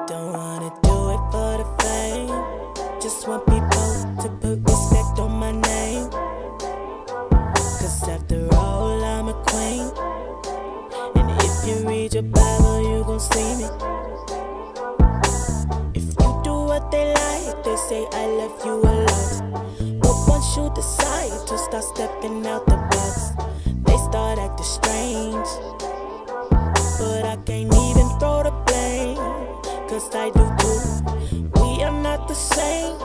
Don't wanna do it for the fame. Just want people to put respect on my name. Cause after all, I'm a queen. And if you read your Bible, you gon' see me. If you do what they like, they say I love you a lot. But once you decide to start stepping out the box, they start acting strange. But I can't even throw the blame, cause I do too. We are not the same,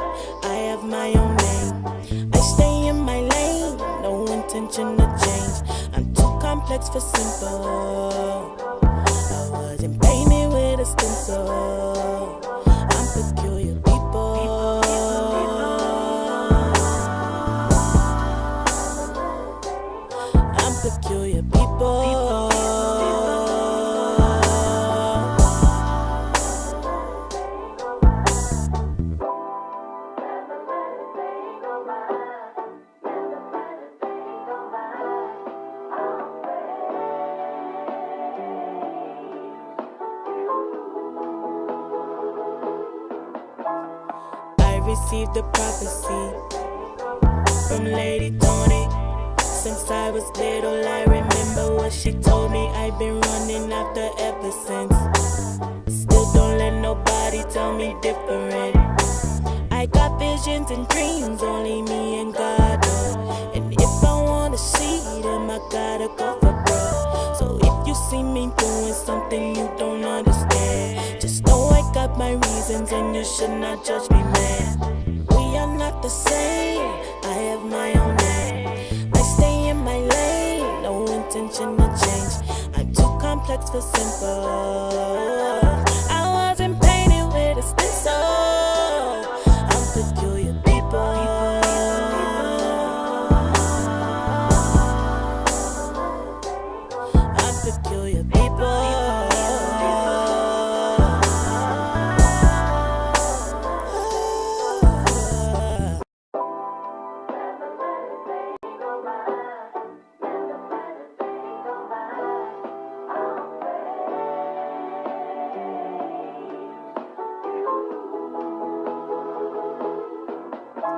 I have my own name. I stay in my lane, no intention to change. I'm too complex for simple. I wasn't painted with a stencil. I'm peculiar people. I'm peculiar people. Received a prophecy from Lady Tony. Since I was little, I remember what she told me. I've been running after ever since. Still don't let nobody tell me different. I got visions and dreams, only me and God know. And if I wanna see them, I gotta go for broke. So if you see me doing something you don't understand, just know I got my reasons and you should not judge me, man. We are not the same, I have my own name. I stay in my lane, no intention to change. I'm too complex for simple. I wasn't painted with a stencil. I'm peculiar people. I'm peculiar people.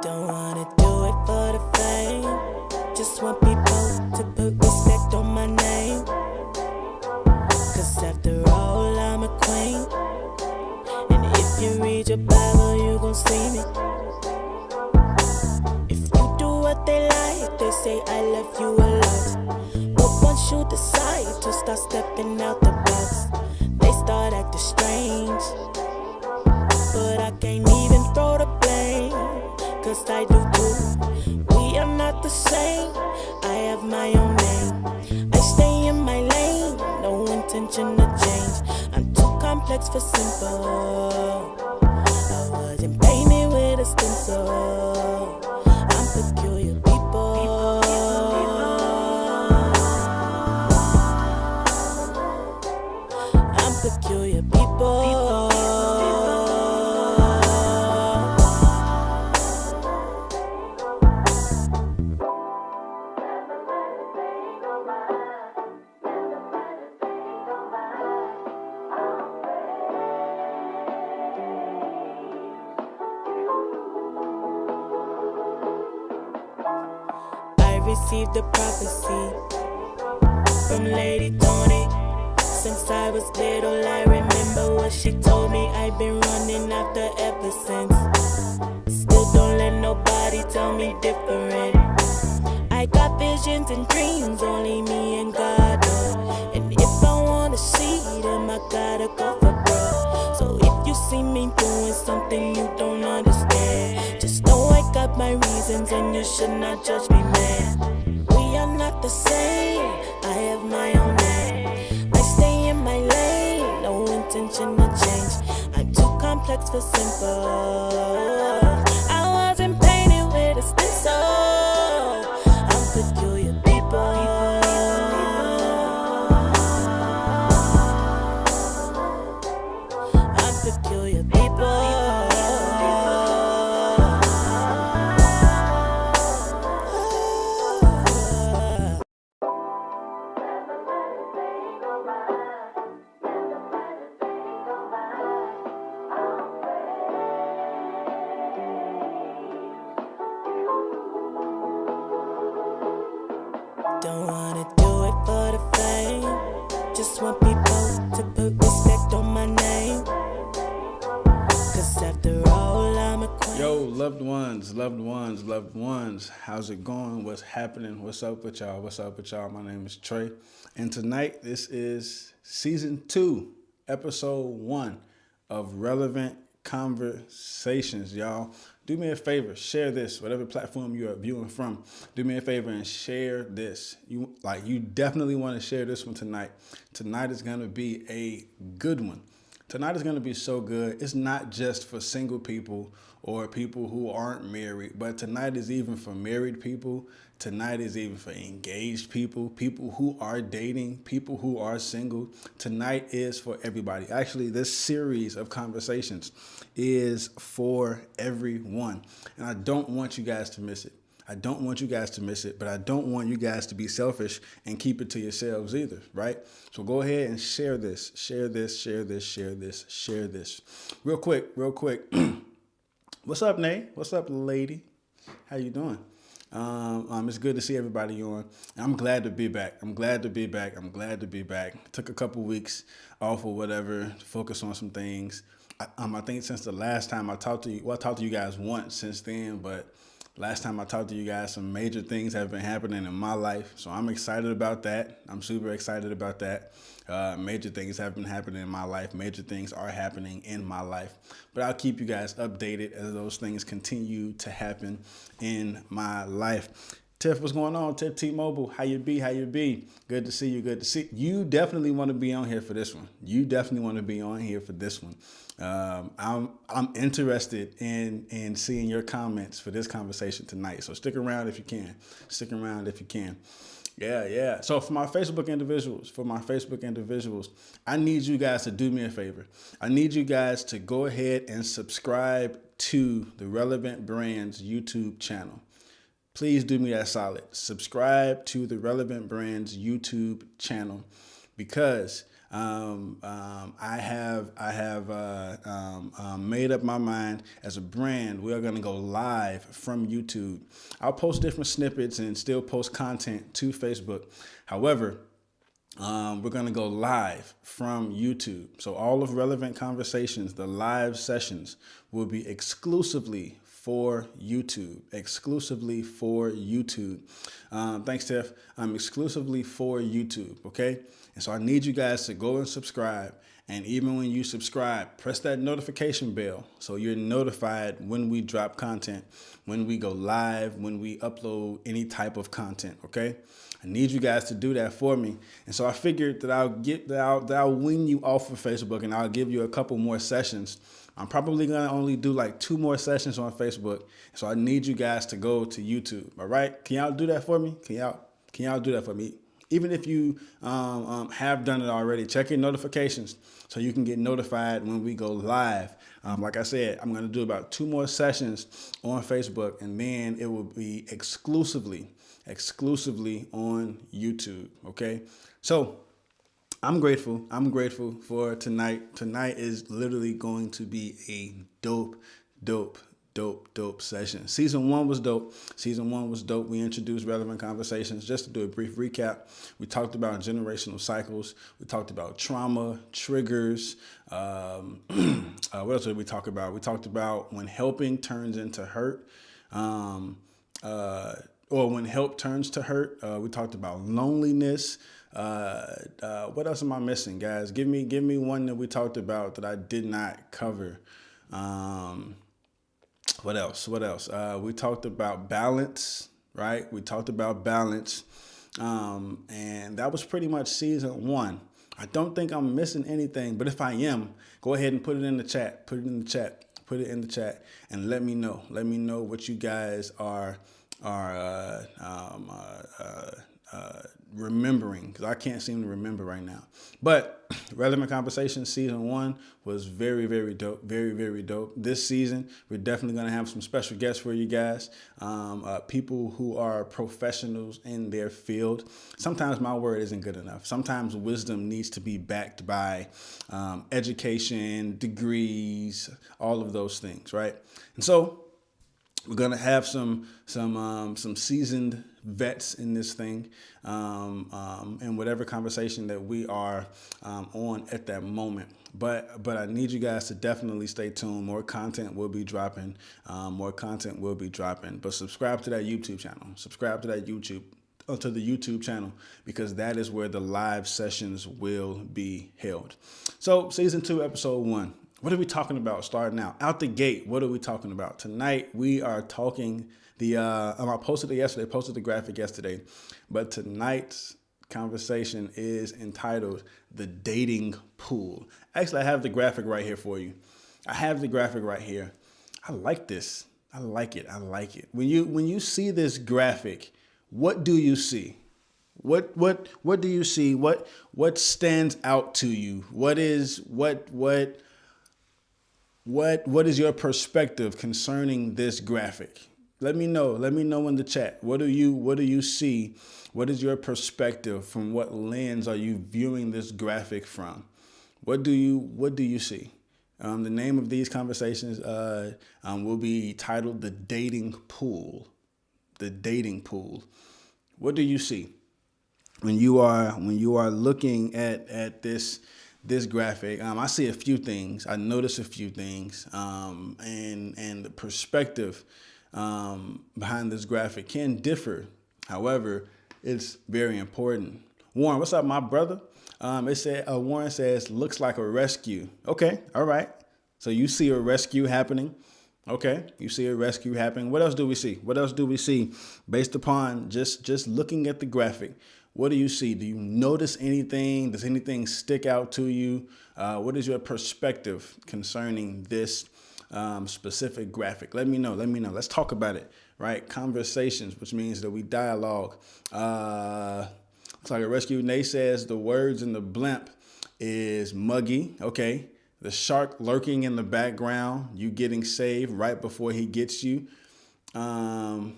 Don't wanna do it for the fame. Just want people to put respect on my name. Cause after all, I'm a queen. And if you read your Bible, you gon' see me. If you do what they like, they say I love you a lot. But once you decide to start stepping out the box, they start acting strange. But I can't even throw the blame, cause I do too. We are not the same, I have my own name. I stay in my lane, no intention to change. I'm too complex for simple. I wasn't painted with a stencil. I'm peculiar people. I'm peculiar people. Received a prophecy from Lady Tony. Since I was little, I remember what she told me. I've been running after ever since. Still don't let nobody tell me different. I got visions and dreams, only me and God know. And if I wanna see them, I gotta go for broke. So if you see me doing something you don't understand, just know I got my reasons and you should not judge me, man. We are not the same, I have my own name. I stay in my lane, no intention to change. I'm too complex for simple. I wasn't painted with a stencil. I'm peculiar people. I'm peculiar people. loved ones, how's it going? What's happening? What's up with y'all? What's up with y'all? My name is Trey, and tonight this is season 2, episode 1 of Relevant Conversations. Y'all, do me a favor, share this, whatever platform you are viewing from. Do me a favor and share this. You definitely want to share this one tonight. Tonight is gonna be a good one. Tonight is going to be so good. It's not just for single people or people who aren't married, but tonight is even for married people. Tonight is even for engaged people, people who are dating, people who are single. Tonight is for everybody. Actually, this series of conversations is for everyone. And I don't want you guys to miss it. I don't want you guys to miss it, but I don't want you guys to be selfish and keep it to yourselves either, right? So go ahead and share this. Real quick. What's up, Nate? What's up, lady? How you doing? It's good to see everybody on. I'm glad to be back. Took a couple weeks off or whatever to focus on some things. I think since the last time I talked to you, I talked to you guys once since then, but last time I talked to you guys, some major things have been happening in my life. So I'm excited about that. I'm super excited about that. Major things have been happening in my life. Major things are happening in my life. But I'll keep you guys updated as those things continue to happen in my life. Tiff, what's going on? Tiff T-Mobile, how you be? Good to see you. You definitely want to be on here for this one. I'm interested in seeing your comments for this conversation tonight. So stick around if you can. Yeah. So for my Facebook individuals, I need you guys to do me a favor. I need you guys to go ahead and subscribe to the Relevant Brands YouTube channel. Please do me that solid. Subscribe to the Relevant Brands YouTube channel because I have made up my mind as a brand. We are going to go live from YouTube. I'll post different snippets and still post content to Facebook. However, we're going to go live from YouTube. So all of Relevant Conversations, the live sessions, will be exclusively for YouTube. Thanks, Tiff. Exclusively for YouTube, okay? And so I need you guys to go and subscribe. And even when you subscribe, press that notification bell so you're notified when we drop content, when we go live, when we upload any type of content, okay? I need you guys to do that for me. And so I figured that I'll wean you off of Facebook and I'll give you a couple more sessions. I'm probably going to only do like 2 more sessions on Facebook. So I need you guys to go to YouTube. All right. Can y'all do that for me? Can y'all do that for me? Even if you have done it already, check your notifications so you can get notified when we go live. Like I said, I'm going to do about 2 more sessions on Facebook, and then it will be exclusively on YouTube. Okay. So I'm grateful for tonight. Tonight is literally going to be a dope session. Season 1 was dope. We introduced Relevant Conversations. Just to do a brief recap, we talked about generational cycles. We talked about trauma, triggers. What else did we talk about? We talked about when helping turns into hurt. Or when help turns to hurt. We talked about loneliness. What else am I missing, guys? Give me one that we talked about that I did not cover. What else? We talked about balance, right? And that was pretty much season 1. I don't think I'm missing anything, but if I am, go ahead and put it in the chat. And let me know. Let me know what you guys are remembering, because I can't seem to remember right now. But Relevant Conversations season 1 was very dope. Very dope. This season, we're definitely going to have some special guests for you guys. People who are professionals in their field. Sometimes my word isn't good enough. Sometimes wisdom needs to be backed by education, degrees, all of those things, right? And so We're gonna have some seasoned vets in this thing, in whatever conversation that we are on at that moment. But I need you guys to definitely stay tuned. More content will be dropping. But subscribe to that YouTube channel. To the YouTube channel, because that is where the live sessions will be held. So season 2, episode 1. What are we talking about starting out the gate? What are we talking about tonight? We are talking I posted it yesterday, posted the graphic yesterday, but tonight's conversation is entitled The Dating Pool. Actually, I have the graphic right here for you. I like this. I like it. When you see this graphic, what do you see? What do you see? What stands out to you? What is your perspective concerning this graphic? Let me know in the chat. What do you see? What is your perspective? From what lens are you viewing this graphic from? What do you see? The name of these conversations will be titled The Dating Pool. The Dating Pool. What do you see when you are looking at this graphic? I see a few things. I notice a few things, and the perspective behind this graphic can differ. However, it's very important. Warren, what's up, my brother? Warren says, looks like a rescue. Okay, all right. So you see a rescue happening. Okay, you see a rescue happening. What else do we see? Based upon just looking at the graphic, what do you see? Do you notice anything? Does anything stick out to you? What is your perspective concerning this specific graphic? Let me know. Let's talk about it, right? Conversations, which means that we dialogue. Looks like a rescue. Nate says the words in the blimp is muggy. Okay. The shark lurking in the background, you getting saved right before he gets you. Nate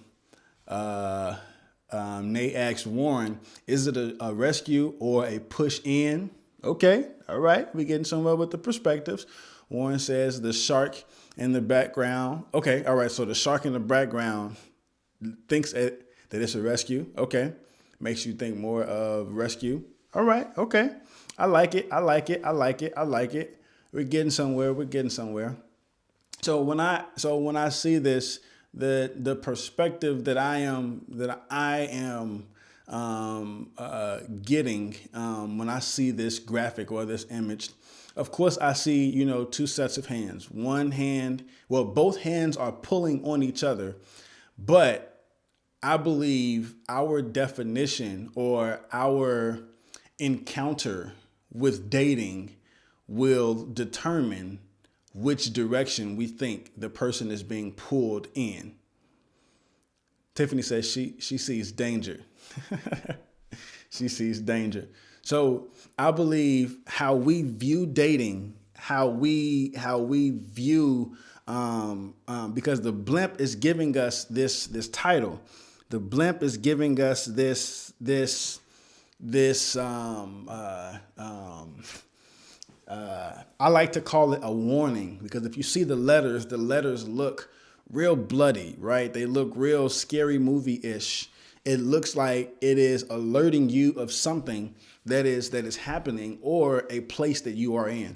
asks Warren, is it a rescue or a push in? Okay, all right, we getting somewhere with the perspectives. Warren says the shark in the background. Okay, all right, so the shark in the background thinks that it's a rescue. Okay, makes you think more of rescue. All right, okay, I like it. We're getting somewhere. So when I see this, the perspective that I am getting when I see this graphic or this image, of course I see, two sets of hands. Both hands are pulling on each other, but I believe our definition or our encounter with dating will determine which direction we think the person is being pulled in. Tiffany says she sees danger. She sees danger. So I believe how we view dating, how we view, because the blimp is giving us this title. The blimp is giving us this I like to call it a warning, because if you see the letters look real bloody, right? They look real scary movie-ish. It looks like it is alerting you of something that is happening or a place that you are in.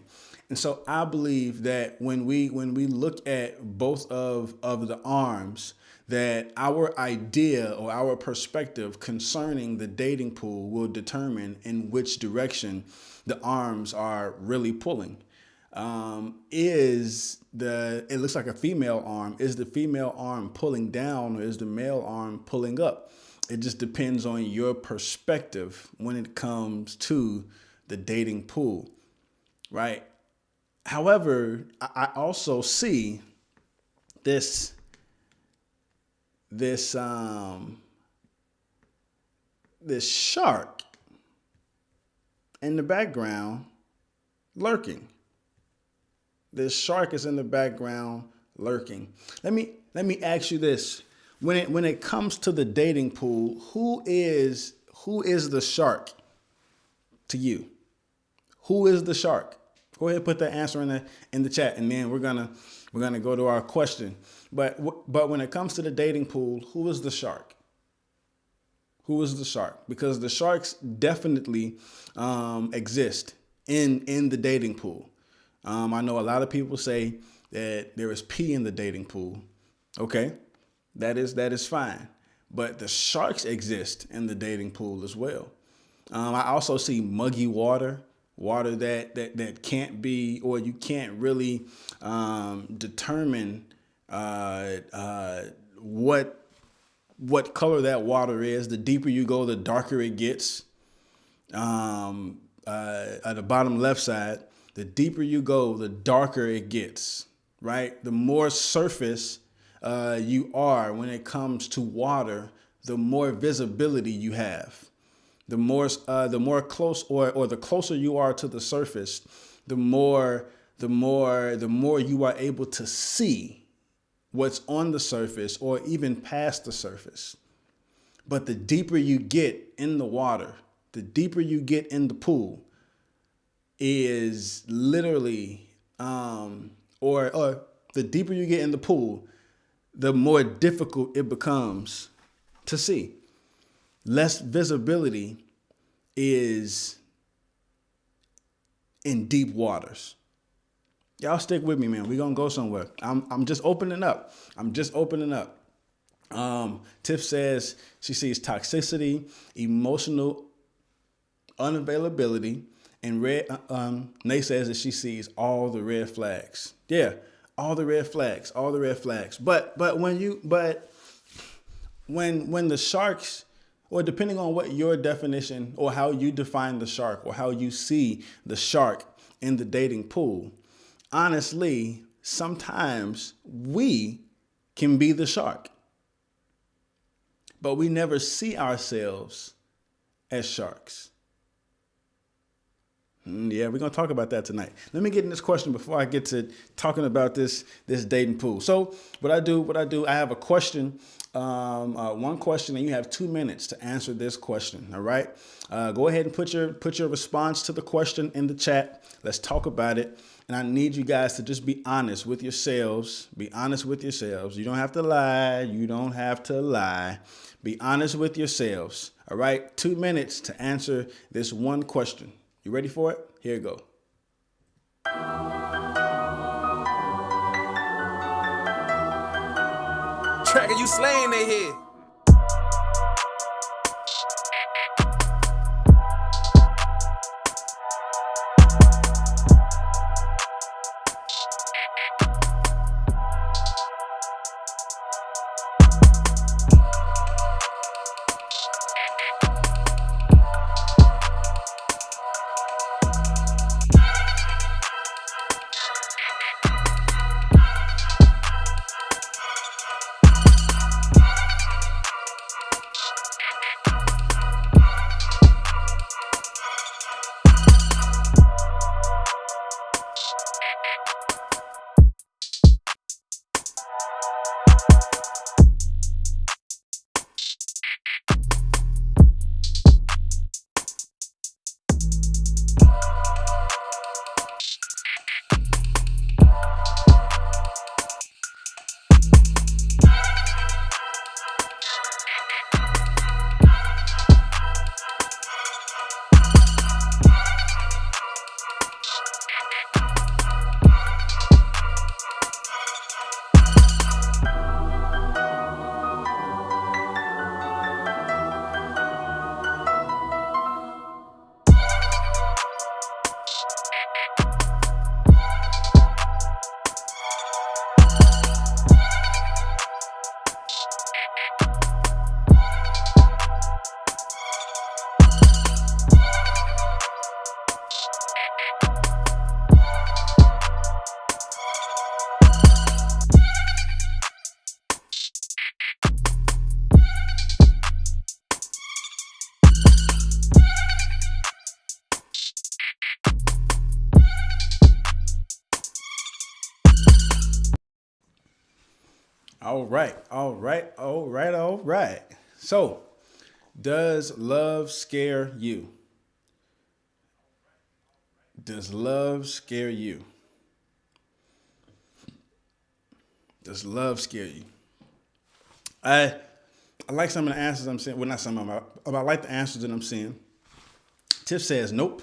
And so I believe that when we look at both of the arms, that our idea or our perspective concerning the dating pool will determine in which direction the arms are really pulling. It looks like a female arm. Is the female arm pulling down, or is the male arm pulling up? It just depends on your perspective when it comes to the dating pool, right? However, I also see this shark in the background lurking. This shark is in the background lurking. Let me ask you this. When it comes to the dating pool, who is the shark to you? Who is the shark? Go ahead and put that answer in the chat, and then we're gonna go to our question. But when it comes to the dating pool, who is the shark? Who is the shark? Because the sharks definitely exist in the dating pool. I know a lot of people say that there is pee in the dating pool. Okay, that is fine. But the sharks exist in the dating pool as well. I also see muggy water that can't be, or you can't really determine what color that water is. The deeper you go, the darker it gets. At the bottom left side, the deeper you go, the darker it gets, right? The more surface you are when it comes to water, the more visibility you have. The more close or the closer you are to the surface, the more you are able to see what's on the surface or even past the surface. But the deeper you get in the water, the deeper you get in the pool, is literally, or the deeper you get in the pool, the more difficult it becomes to see. Less visibility is in deep waters. Y'all stick with me, man. We're going to go somewhere. I'm just opening up. Tiff says she sees toxicity, emotional unavailability, and Nay says that she sees all the red flags. Yeah, all the red flags. But when the sharks, or depending on what your definition or how you define the shark or how you see the shark in the dating pool, honestly, sometimes we can be the shark, but we never see ourselves as sharks. Yeah, we're going to talk about that tonight. Let me get in this question before I get to talking about this dating pool. So what I do, I have a question, one question, and you have 2 minutes to answer this question. All right. Go ahead and put your response to the question in the chat. Let's talk about it. And I need you guys to just be honest with yourselves. Be honest with yourselves. You don't have to lie. Be honest with yourselves. All right. 2 minutes to answer this one question. You ready for it? Here you go. Tracker, you slaying they head. All right. So, does love scare you? Does love scare you? Does love scare you? I like some of the answers I'm seeing. Well, not some of them. I like the answers that I'm seeing. Tiff says, nope.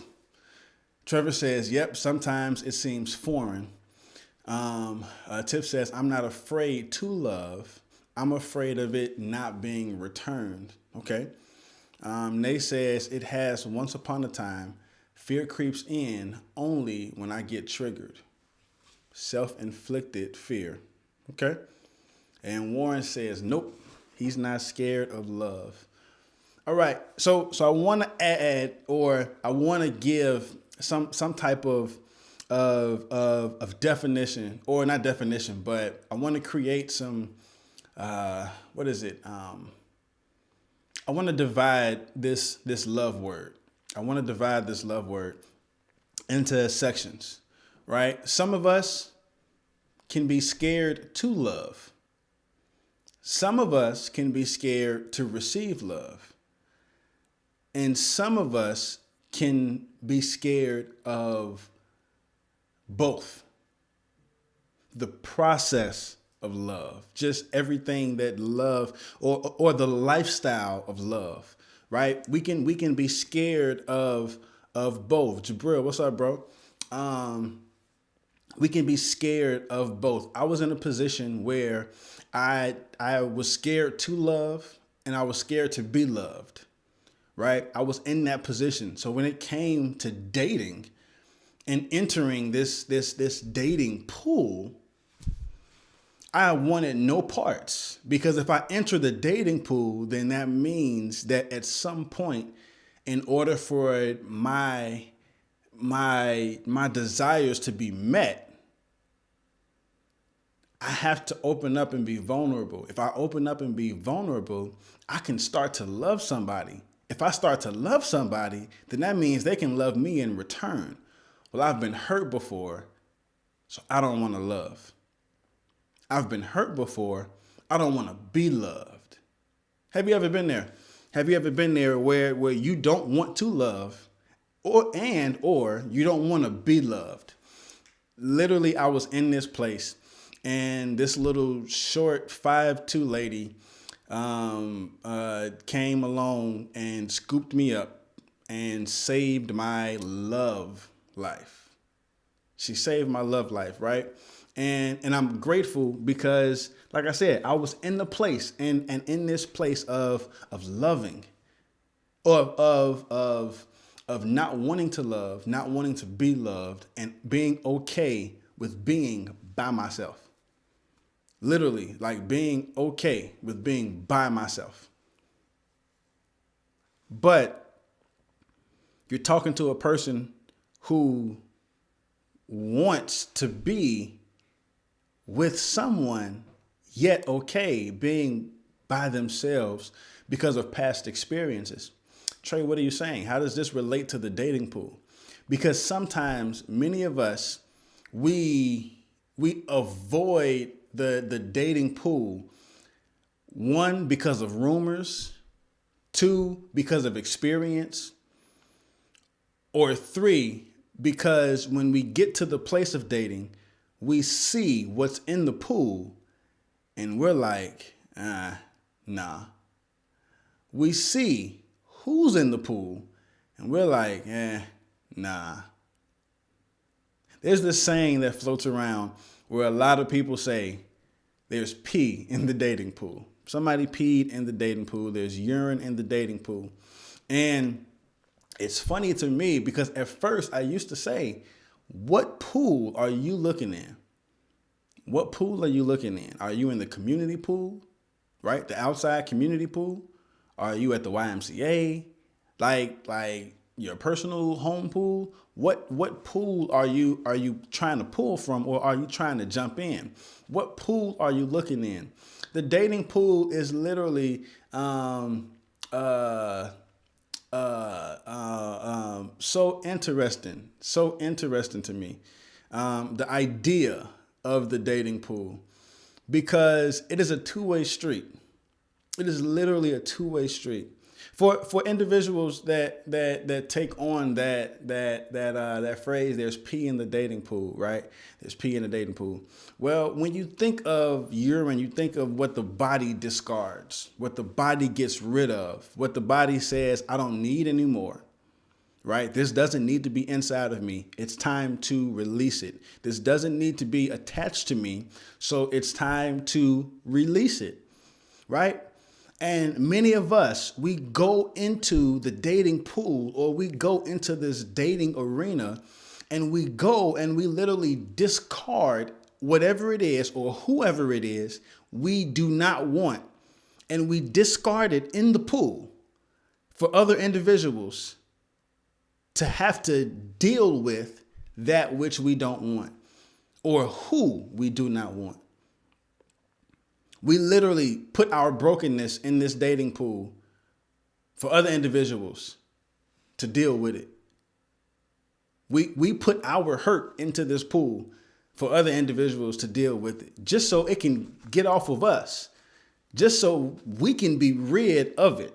Trevor says, yep, sometimes it seems foreign. Tiff says, I'm not afraid to love. I'm afraid of it not being returned. Okay. Nay says, it has once upon a time. Fear creeps in only when I get triggered. Self-inflicted fear. Okay. And Warren says, nope, he's not scared of love. All right. So I want to add, or I want to give some type of definition, or not definition, but I want to create some, what is it? I want to divide this love word. I want to divide this love word into sections, right? Some of us can be scared to love. Some of us can be scared to receive love. And some of us can be scared of both. The process of love, just everything that love, or the lifestyle of love, right? We can be scared of both. Jabril, what's up, bro? We can be scared of both. I was in a position where I was scared to love and I was scared to be loved, right? I was in that position. So when it came to dating and entering this dating pool, I wanted no parts, because if I enter the dating pool, then that means that at some point, in order for my desires to be met, I have to open up and be vulnerable. If I open up and be vulnerable, I can start to love somebody. If I start to love somebody, then that means they can love me in return. Well, I've been hurt before, so I don't want to love. I've been hurt before. I don't want to be loved. Have you ever been there? Have you ever been there where you don't want to love or you don't want to be loved? Literally, I was in this place and this little short 5'2" lady came along and scooped me up and saved my love life. She saved my love life, right? And I'm grateful because, like I said, I was in the place and in this place of loving, of not wanting to love, not wanting to be loved, and being okay with being by myself. Literally, like being okay with being by myself. But you're talking to a person who wants to be with someone, yet okay being by themselves because of past experiences. Trey, what are you saying? How does this relate to the dating pool? Because sometimes many of us, we avoid the dating pool. One, because of rumors. Two, because of experience. Or three, because when we get to the place of dating, we see what's in the pool and we're like, nah. We see who's in the pool and we're like, nah. There's this saying that floats around where a lot of people say there's pee in the dating pool. Somebody peed in the dating pool. There's urine in the dating pool. And it's funny to me because at first I used to say, what pool are you looking in? What pool are you looking in? Are you in the community pool, right? The outside community pool? Are you at the YMCA? Like your personal home pool? What pool are you trying to pull from, or are you trying to jump in? What pool are you looking in? The dating pool is literally so interesting to me. The idea of the dating pool, because it is a two-way street. It is literally a two-way street. For individuals that take on that phrase, there's pee in the dating pool, right? There's pee in the dating pool. Well, when you think of urine, you think of what the body discards, what the body gets rid of, what the body says, I don't need anymore. Right? This doesn't need to be inside of me. It's time to release it. This doesn't need to be attached to me. So it's time to release it. Right? And many of us, we go into the dating pool, or we go into this dating arena, and we go and we literally discard whatever it is or whoever it is we do not want. And we discard it in the pool for other individuals to have to deal with that which we don't want or who we do not want. We literally put our brokenness in this dating pool for other individuals to deal with it. We put our hurt into this pool for other individuals to deal with it, just so it can get off of us, just so we can be rid of it.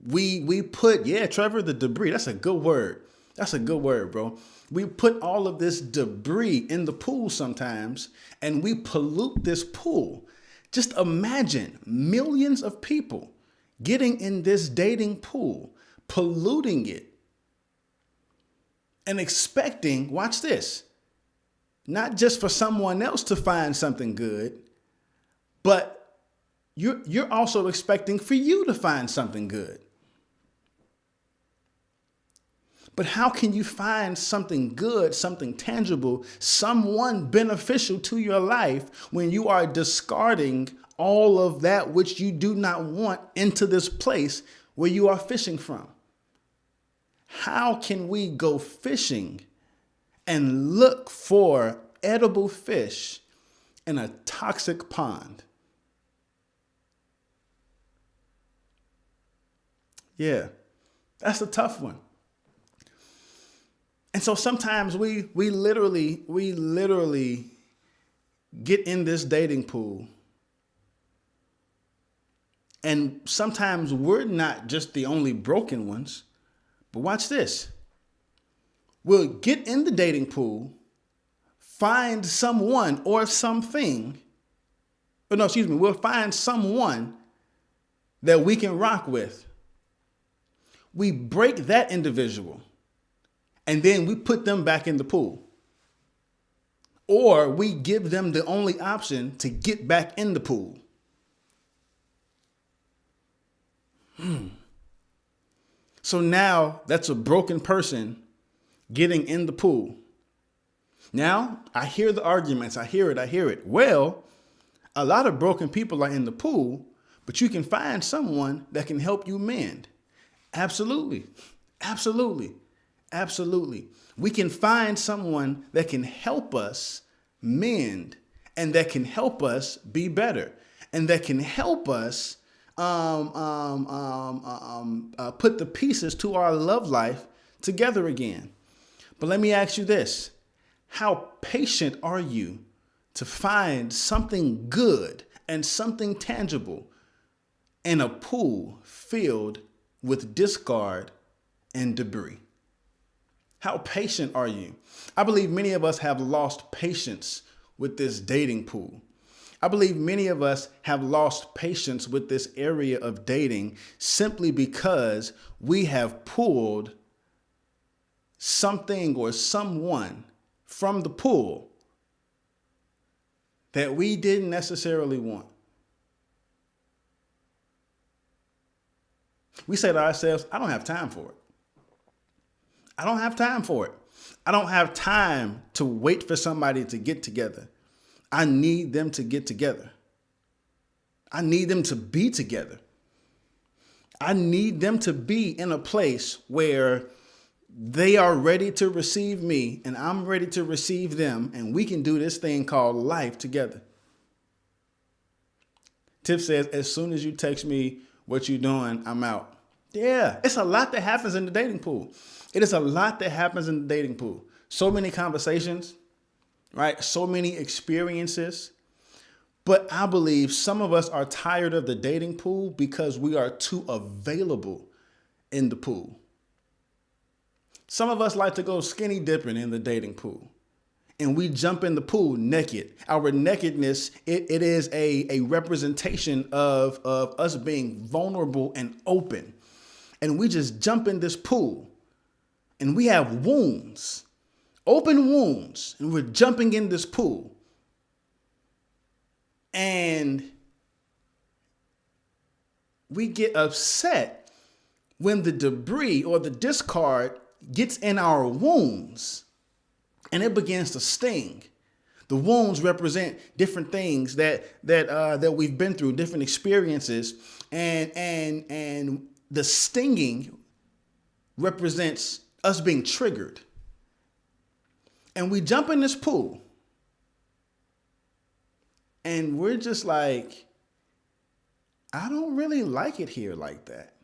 We put, Trevor, the debris. That's a good word. That's a good word, bro. We put all of this debris in the pool sometimes, and we pollute this pool. Just imagine millions of people getting in this dating pool, polluting it, and expecting, watch this, not just for someone else to find something good, but you're also expecting for you to find something good. But how can you find something good, something tangible, someone beneficial to your life when you are discarding all of that which you do not want into this place where you are fishing from? How can we go fishing and look for edible fish in a toxic pond? Yeah, that's a tough one. And so sometimes we literally get in this dating pool. And sometimes we're not just the only broken ones. But watch this. We'll get in the dating pool, find someone or something. We'll find someone that we can rock with. We break that individual. And then we put them back in the pool. Or we give them the only option to get back in the pool. So now that's a broken person getting in the pool. Now I hear the arguments. I hear it. Well, a lot of broken people are in the pool, but you can find someone that can help you mend. Absolutely. We can find someone that can help us mend, and that can help us be better, and that can help us put the pieces to our love life together again. But let me ask you this. How patient are you to find something good and something tangible in a pool filled with discard and debris? How patient are you? I believe many of us have lost patience with this dating pool. I believe many of us have lost patience with this area of dating simply because we have pulled something or someone from the pool that we didn't necessarily want. We say to ourselves, I don't have time for it. I don't have time for it. I don't have time to wait for somebody to get together. I need them to get together. I need them to be together. I need them to be in a place where they are ready to receive me and I'm ready to receive them, and we can do this thing called life together. Tiff says, as soon as you text me what you're doing, I'm out. Yeah, it's a lot that happens in the dating pool. It is a lot that happens in the dating pool. So many conversations, right? So many experiences. But I believe some of us are tired of the dating pool because we are too available in the pool. Some of us like to go skinny dipping in the dating pool. And we jump in the pool naked. Our nakedness, it is a representation of us being vulnerable and open. And we just jump in this pool. And we have wounds, open wounds. And we're jumping in this pool. And we get upset when the debris or the discard gets in our wounds. And it begins to sting. The wounds represent different things that we've been through, different experiences, and the stinging represents us being triggered. And we jump in this pool, and we're just like, I don't really like it here like that.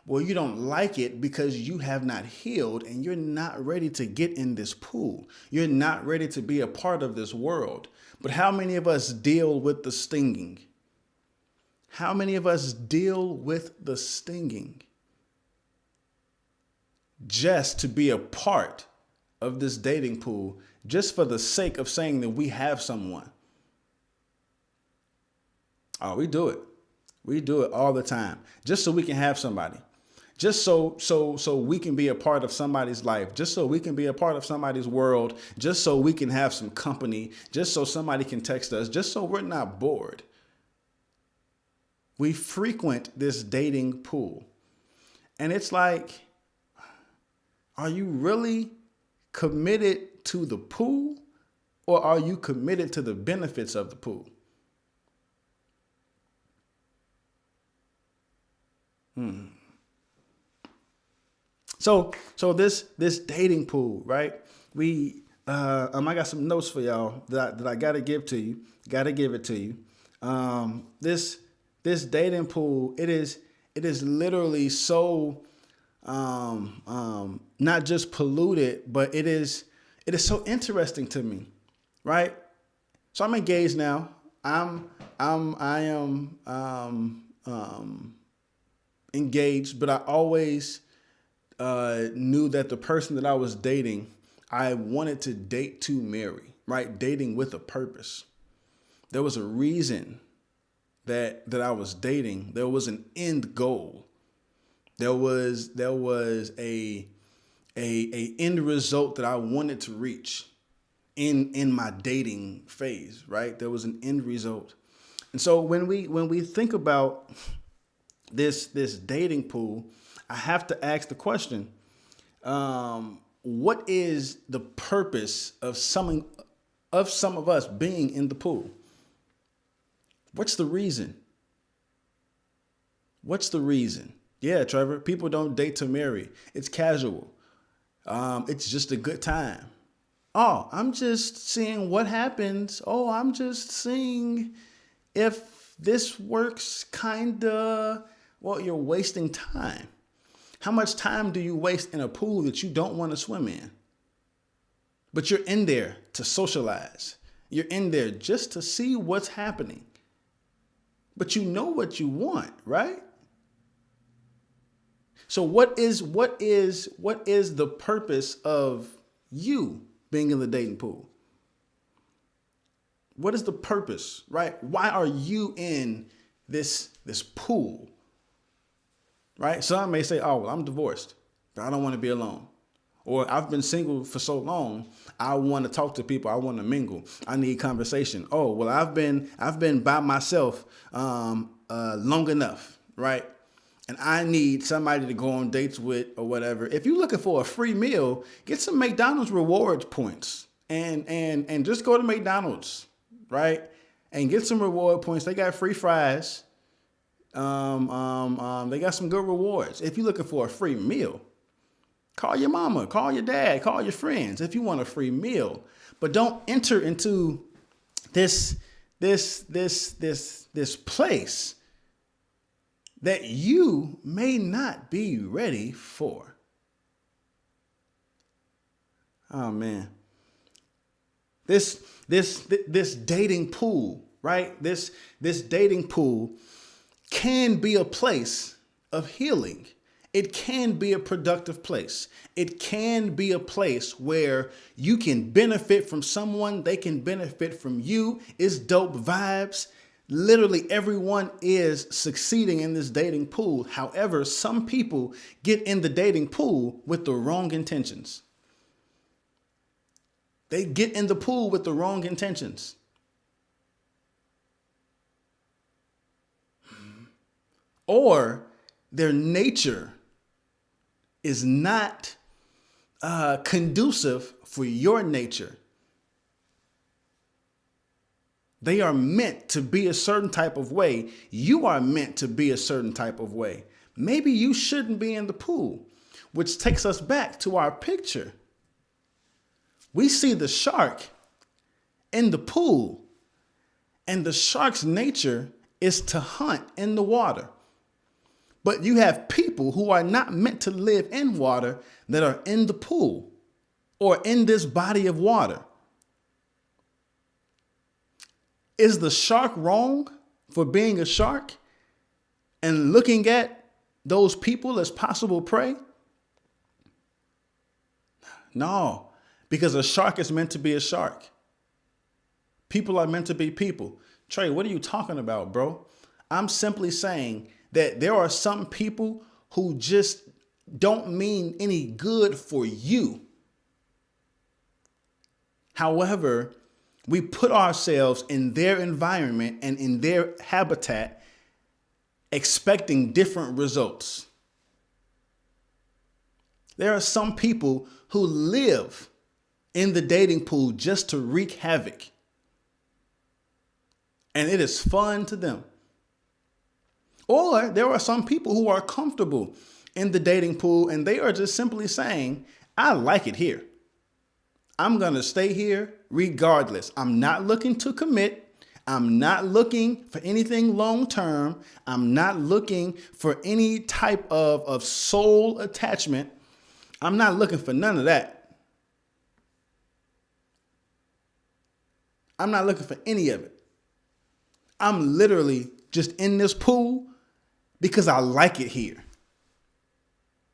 Well, you don't like it because you have not healed and you're not ready to get in this pool. You're not ready to be a part of this world. But how many of us deal with the stinging? How many of us deal with the stinging just to be a part of this dating pool, just for the sake of saying that we have someone? Oh, we do it. We do it all the time, just so we can have somebody. Just so we can be a part of somebody's life, just so we can be a part of somebody's world, just so we can have some company, just so somebody can text us, just so we're not bored. We frequent this dating pool. And it's like, are you really committed to the pool, or are you committed to the benefits of the pool? So this dating pool, right? I got some notes for y'all that I gotta give to you. Gotta give it to you. This dating pool, it is literally so not just polluted, but it is so interesting to me, right? So I'm engaged now. I am engaged, but I always knew that the person that I was dating, I wanted to date to marry, right? Dating with a purpose. There was a reason that I was dating. There was an end goal. There was a end result that I wanted to reach in my dating phase, right? There was an end result. And so when we think about this dating pool, I have to ask the question, what is the purpose of some of us being in the pool? What's the reason? What's the reason? Yeah, Trevor, people don't date to marry. It's casual. It's just a good time. Oh, I'm just seeing what happens. Oh, I'm just seeing if this works, kinda. Well, you're wasting time. How much time do you waste in a pool that you don't want to swim in? But you're in there to socialize. You're in there just to see what's happening. But you know what you want, right? So what is the purpose of you being in the dating pool? What is the purpose, right? Why are you in this pool? Right? Some may say, oh, well, I'm divorced, but I don't want to be alone. Or I've been single for so long, I want to talk to people. I want to mingle. I need conversation. Oh, well, I've been by myself long enough, right? And I need somebody to go on dates with or whatever. If you're looking for a free meal, get some McDonald's rewards points and just go to McDonald's, right? And get some reward points. They got free fries. They got some good rewards. If you're looking for a free meal, call your mama, call your dad, call your friends if you want a free meal. But don't enter into this place that you may not be ready for. Oh man. This dating pool, right? This dating pool can be a place of healing. It can be a productive place. It can be a place where you can benefit from someone, they can benefit from you. It's dope vibes. Literally everyone is succeeding in this dating pool. However, some people get in the dating pool with the wrong intentions. They get in the pool with the wrong intentions. Or their nature is not conducive for your nature. They are meant to be a certain type of way. You are meant to be a certain type of way. Maybe you shouldn't be in the pool, which takes us back to our picture. We see the shark in the pool, and the shark's nature is to hunt in the water. But you have people who are not meant to live in water that are in the pool or in this body of water. Is the shark wrong for being a shark and looking at those people as possible prey? No, because a shark is meant to be a shark. People are meant to be people. Trey, what are you talking about, bro? I'm simply saying that there are some people who just don't mean any good for you. However, we put ourselves in their environment and in their habitat, expecting different results. There are some people who live in the dating pool just to wreak havoc. And it is fun to them. Or there are some people who are comfortable in the dating pool and they are just simply saying, I like it here. I'm going to stay here regardless. I'm not looking to commit. I'm not looking for anything long term. I'm not looking for any type of soul attachment. I'm not looking for none of that. I'm not looking for any of it. I'm literally just in this pool because I like it here.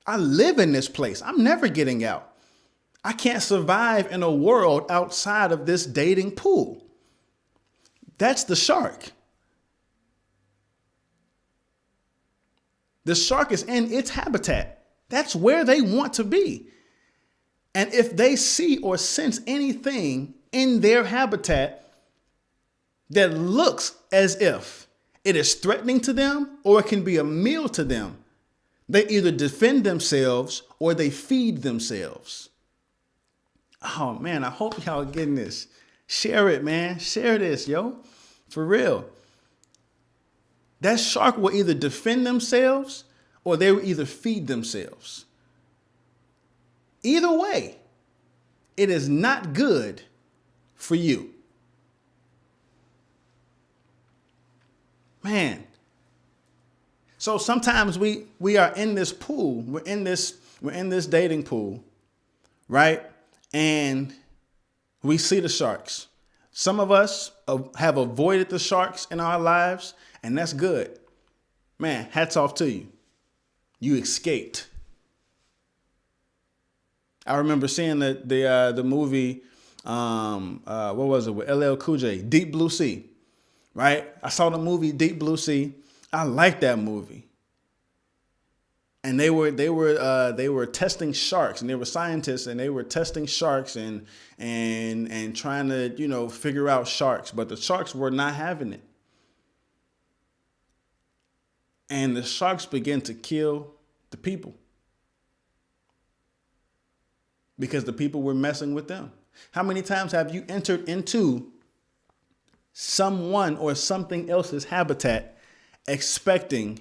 I live in this place. I'm never getting out. I can't survive in a world outside of this dating pool. That's the shark. The shark is in its habitat. That's where they want to be. And if they see or sense anything in their habitat that looks as if it is threatening to them or it can be a meal to them, they either defend themselves or they feed themselves. Oh man, I hope y'all getting this. Share it, man. Share this, yo. For real. That shark will either defend themselves or they will either feed themselves. Either way, it is not good for you. Man. So sometimes we are in this pool. We're in this dating pool, right? And we see the sharks. Some of us have avoided the sharks in our lives, and that's good. Man, hats off to you. You escaped. I remember seeing the movie, what was it, with LL Cool J, Deep Blue Sea, right? I saw the movie Deep Blue Sea. I liked that movie. And they were testing sharks, and they were scientists, and they were testing sharks and trying to, figure out sharks, but the sharks were not having it. And the sharks began to kill the people because the people were messing with them. How many times have you entered into someone or something else's habitat expecting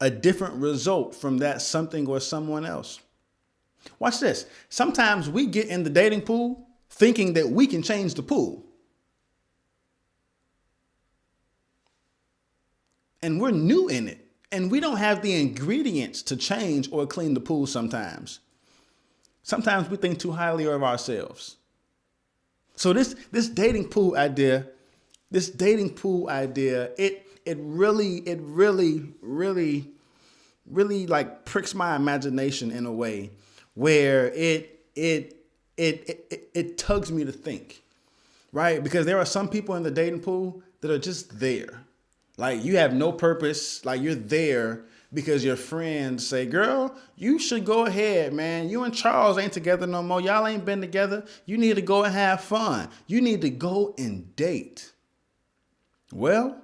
a different result from that something or someone else? Watch this. Sometimes we get in the dating pool thinking that we can change the pool. And we're new in it. And we don't have the ingredients to change or clean the pool sometimes. Sometimes we think too highly of ourselves. So this dating pool idea This dating pool idea, it really like pricks my imagination in a way where it tugs me to think, right? Because there are some people in the dating pool that are just there. Like you have no purpose, like you're there because your friends say, girl, you should go ahead, man. You and Charles ain't together no more. Y'all ain't been together. You need to go and have fun. You need to go and date. Well,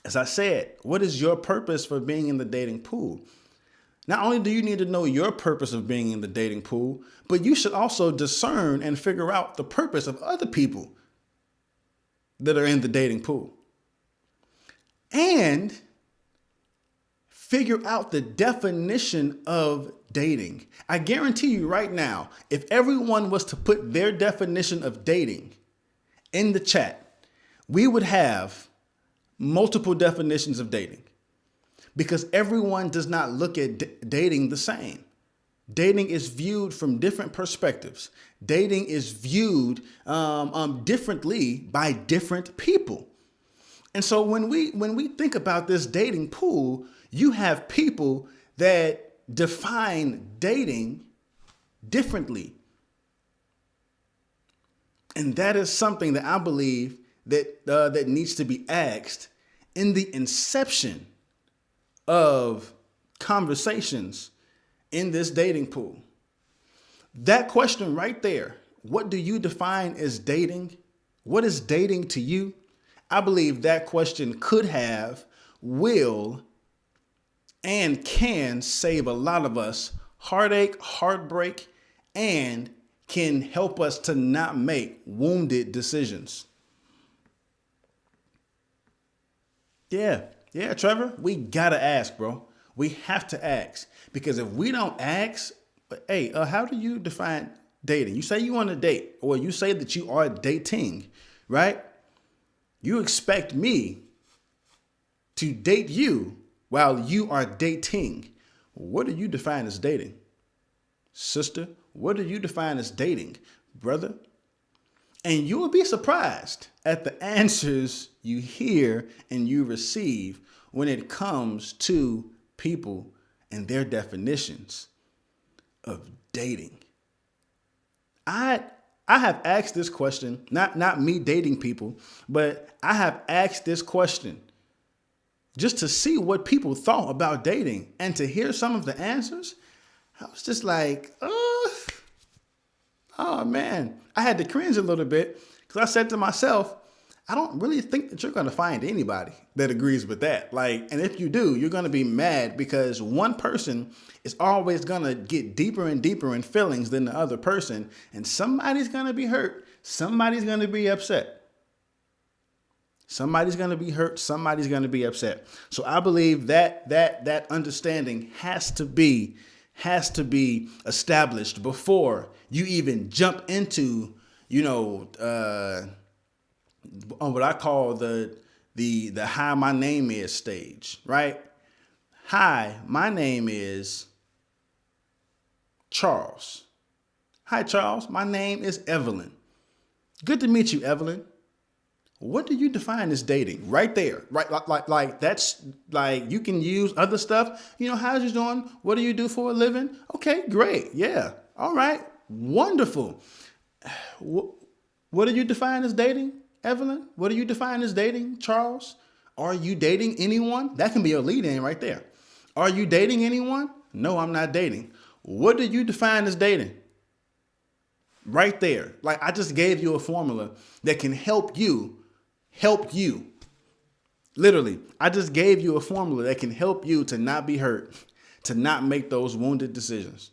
as I said, what is your purpose for being in the dating pool? Not only do you need to know your purpose of being in the dating pool, but you should also discern and figure out the purpose of other people that are in the dating pool. And figure out the definition of dating. I guarantee you right now, if everyone was to put their definition of dating in the chat, we would have multiple definitions of dating because everyone does not look at dating the same. Dating is viewed from different perspectives. Dating is viewed differently by different people. And so when we think about this dating pool, you have people that define dating differently. And that is something that I believe that needs to be asked in the inception of conversations in this dating pool. That question right there, what do you define as dating? What is dating to you? I believe that question could have, will, and can save a lot of us heartache, heartbreak, and can help us to not make wounded decisions. Yeah, Trevor, we gotta ask, bro. We have to ask because if we don't ask, hey, how do you define dating? You say you want to date, or you say that you are dating, right? You expect me to date you while you are dating. What do you define as dating? Sister, what do you define as dating? Brother? And you will be surprised at the answers you hear and you receive when it comes to people and their definitions of dating. I have asked this question, not me dating people, but I have asked this question just to see what people thought about dating and to hear some of the answers. I was just like, oh man, I had to cringe a little bit because I said to myself, I don't really think that you're going to find anybody that agrees with that. Like, and if you do, you're going to be mad because one person is always going to get deeper and deeper in feelings than the other person. And somebody's going to be hurt. Somebody's going to be upset. Somebody's going to be hurt. Somebody's going to be upset. So I believe that understanding has to be established before you even jump into, on what I call the hi, my name is stage, right? Hi, my name is Charles. Hi, Charles. My name is Evelyn. Good to meet you, Evelyn. What do you define as dating? Right there, right? Like that's like you can use other stuff. How's you doing? What do you do for a living? Okay, great. Yeah. All right. Wonderful. What do you define as dating, Evelyn? What do you define as dating, Charles? Are you dating anyone? That can be your lead in right there. Are you dating anyone? No, I'm not dating. What do you define as dating? Right there. Like I just gave you a formula that can help you. Literally, I just gave you a formula that can help you to not be hurt, to not make those wounded decisions.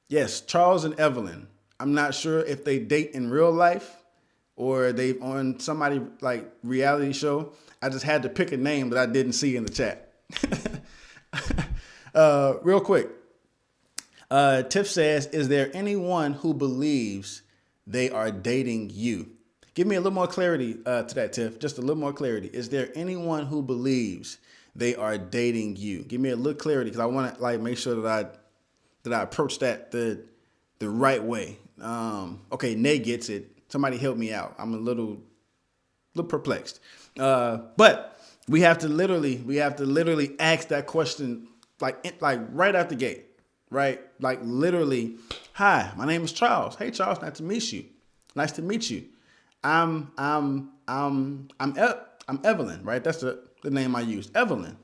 Yes, Charles and Evelyn. I'm not sure if they date in real life or they on somebody like reality show. I just had to pick a name that I didn't see in the chat. Real quick. Tiff says, is there anyone who believes they are dating you? Give me a little more clarity to that, Tiff. Just a little more clarity. Is there anyone who believes they are dating you? Give me a little clarity because I want to make sure that I approach that the right way. Okay, Nay gets it. Somebody help me out. I'm a little perplexed. But we have to literally ask that question like right out the gate, right? Like literally, hi, my name is Charles. Hey Charles, nice to meet you. Nice to meet you. I'm Evelyn, right? That's the name I use. Evelyn.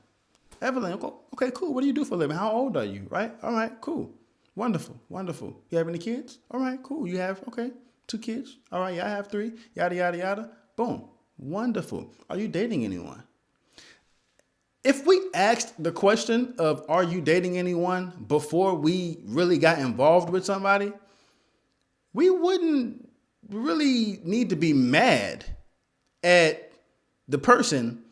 Okay, cool. What do you do for a living? How old are you? Right? All right, cool. Wonderful. You have any kids? All right, cool. You have, okay, 2 kids. All right, yeah, I have 3. Yada, yada, yada. Boom. Wonderful. Are you dating anyone? If we asked the question of are you dating anyone before we really got involved with somebody, we wouldn't really need to be mad at the person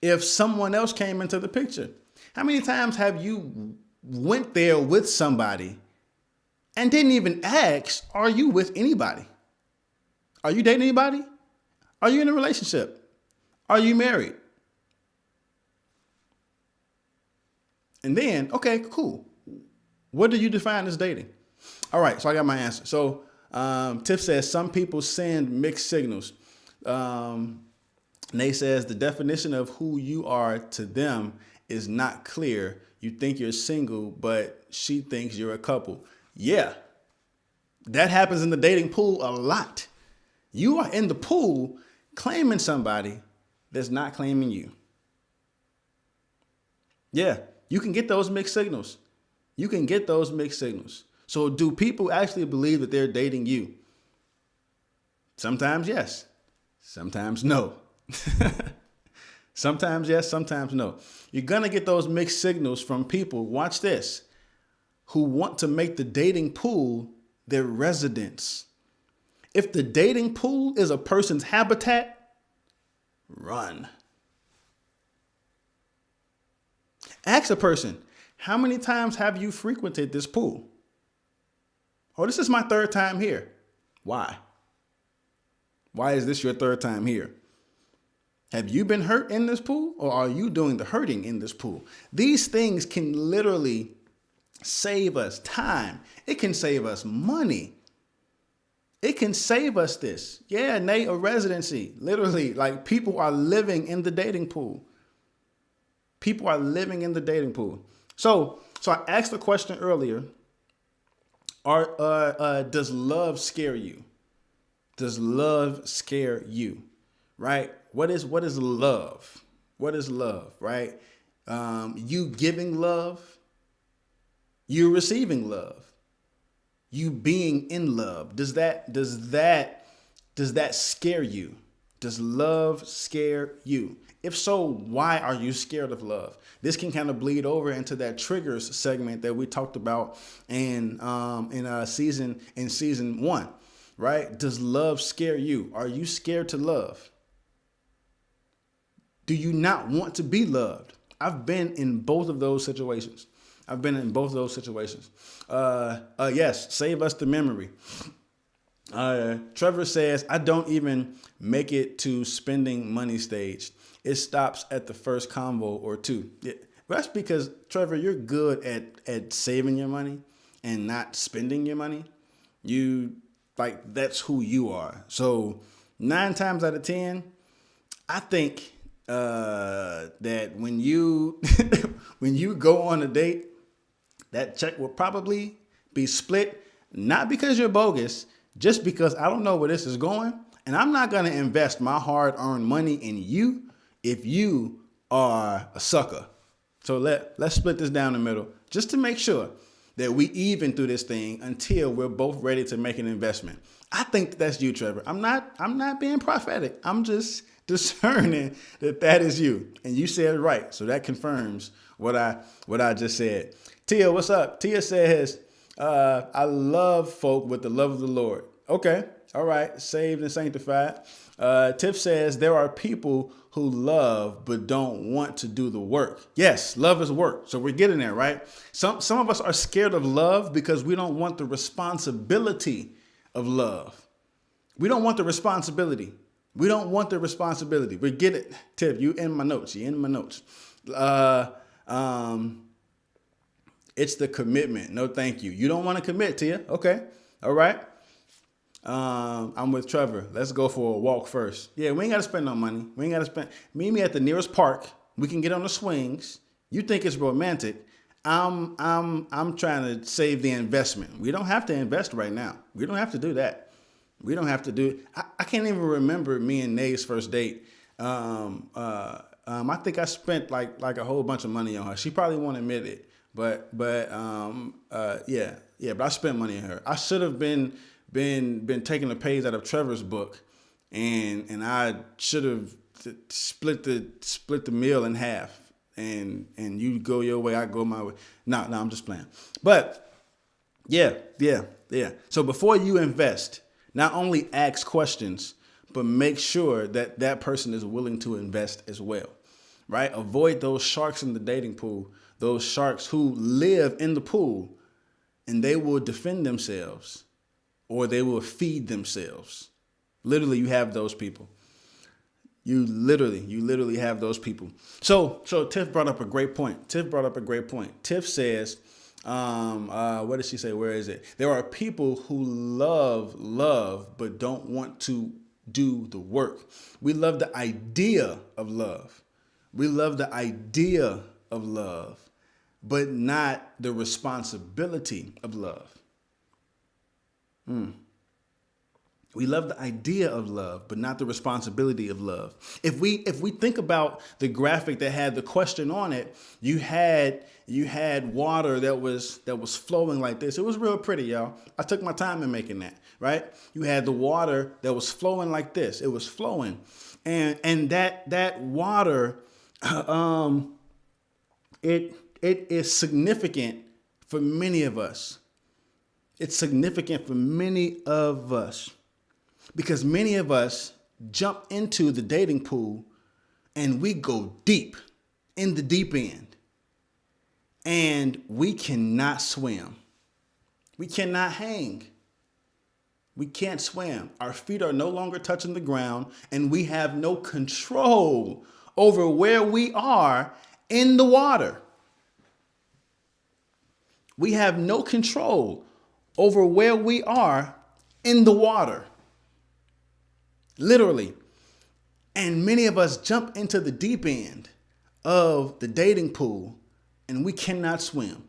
if someone else came into the picture. How many times have you went there with somebody and didn't even ask, are you with anybody? Are you dating anybody? Are you in a relationship? Are you married? And then, okay, cool. What do you define as dating? All right, so I got my answer. So Tiff says some people send mixed signals. Nate says the definition of who you are to them is not clear. You think you're single, but she thinks you're a couple. Yeah, that happens in the dating pool a lot. You are in the pool claiming somebody that's not claiming you. Yeah, you can get those mixed signals. So do people actually believe that they're dating you? Sometimes yes, sometimes no. Sometimes yes, sometimes no. You're going to get those mixed signals from people, watch this, who want to make the dating pool their residence. If the dating pool is a person's habitat, run. Ask a person, how many times have you frequented this pool? Oh, this is my 3rd time here. Why? Why is this your 3rd time here? Have you been hurt in this pool, or are you doing the hurting in this pool? These things can literally save us time. It can save us money. It can save us this. Yeah, Nate, a residency. Literally, like people are living in the dating pool. People are living in the dating pool. So I asked the question earlier, does love scare you? Does love scare you? Right? What is love? What is love, right? You giving love, you receiving love, you being in love. Does that scare you? Does love scare you? If so, why are you scared of love? This can kind of bleed over into that triggers segment that we talked about in season 1, right? Does love scare you? Are you scared to love? Do you not want to be loved? I've been in both of those situations. Yes, save us the memory. Trevor says, I don't even make it to spending money stage. It stops at the first convo or 2. Yeah, that's because, Trevor, you're good at saving your money and not spending your money. That's who you are. So 9 times out of 10, I think that when you when you go on a date, that check will probably be split, not because you're bogus, just because I don't know where this is going, and I'm not going to invest my hard-earned money in you if you are a sucker. So let's split this down the middle just to make sure that we even through this thing until we're both ready to make an investment. I think that's you, Trevor. I'm not being prophetic. I'm just discerning that is you. And you said it right. So that confirms what I just said. Tia, what's up? Tia says, I love folk with the love of the Lord. Okay. All right. Saved and sanctified. Tiff says there are people who love but don't want to do the work. Yes, love is work. So we're getting there, right? Some of us are scared of love because we don't want the responsibility of love. We don't want the responsibility. We get it. Tiff, you in my notes. It's the commitment. No, thank you. You don't want to commit, Tia. Okay. All right. I'm with Trevor. Let's go for a walk first. Yeah, we ain't got to spend no money. We ain't got to spend. Meet me at the nearest park. We can get on the swings. You think it's romantic. I'm trying to save the investment. We don't have to invest right now. We don't have to do that. We don't have to do. I can't even remember me and Nay's first date. I think I spent like a whole bunch of money on her. She probably won't admit it, but yeah. But I spent money on her. I should have been taking a page out of Trevor's book, and I should have split the meal in half. And you go your way, I go my way. No, I'm just playing. But yeah. So before you invest, not only ask questions, but make sure that that person is willing to invest as well, right? Avoid those sharks in the dating pool, those sharks who live in the pool and they will defend themselves or they will feed themselves. Literally, you have those people. You literally have those people. So Tiff brought up a great point. Tiff says, what did she say? Where is it? There are people who love, but don't want to do the work. We love the idea of love. But not the responsibility of love. We love the idea of love, but not the responsibility of love. If we think about the graphic that had the question on it, you had water that was flowing like this. It was real pretty, y'all. I took my time in making that, right? You had the water that was flowing like this. It was flowing. And that water it is significant for many of us. It's significant for many of us. Because many of us jump into the dating pool and we go deep in the deep end. And we cannot swim. We cannot hang. We can't swim. Our feet are no longer touching the ground and we have no control over where we are in the water. We have no control over where we are in the water. Literally. And many of us jump into the deep end of the dating pool and we cannot swim.